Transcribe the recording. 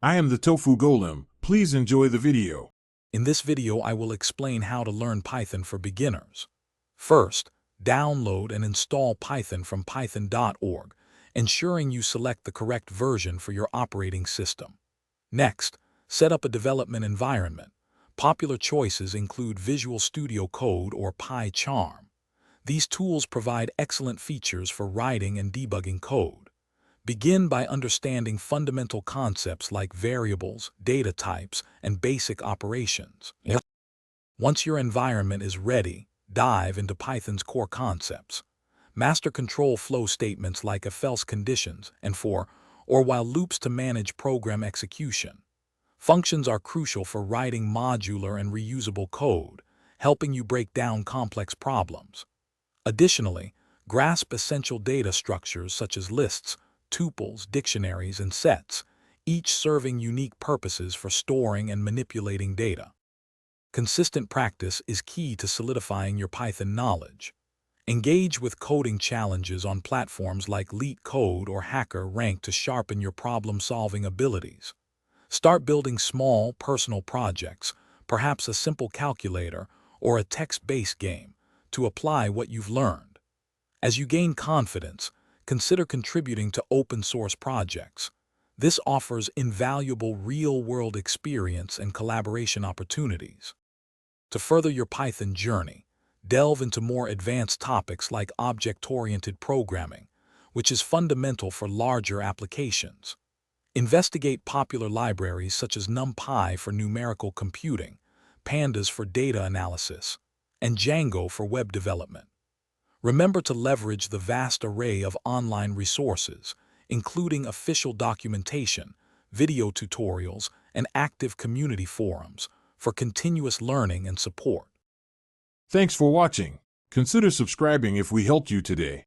I am the Tofu Golem. Please enjoy the video. In this video, I will explain how to learn Python for beginners. First, download and install Python from python.org, ensuring you select the correct version for your operating system. Next, set up a development environment. Popular choices include Visual Studio Code or PyCharm. These tools provide excellent features for writing and debugging code. Begin by understanding fundamental concepts like variables, data types, and basic operations. Once your environment is ready, dive into Python's core concepts. Master control flow statements like if-else conditions and for or while loops to manage program execution. Functions are crucial for writing modular and reusable code, helping you break down complex problems. Additionally, grasp essential data structures such as lists, tuples, dictionaries, and sets, each serving unique purposes for storing and manipulating data. Consistent practice is key to solidifying your Python knowledge. Engage with coding challenges on platforms like LeetCode or HackerRank to sharpen your problem-solving abilities. Start building small, personal projects, perhaps a simple calculator or a text-based game, to apply what you've learned. As you gain confidence, consider contributing to open-source projects. This offers invaluable real-world experience and collaboration opportunities. To further your Python journey, delve into more advanced topics like object-oriented programming, which is fundamental for larger applications. Investigate popular libraries such as NumPy for numerical computing, Pandas for data analysis, and Django for web development. Remember to leverage the vast array of online resources, including official documentation, video tutorials, and active community forums, for continuous learning and support. Thanks for watching. Consider subscribing if we helped you today.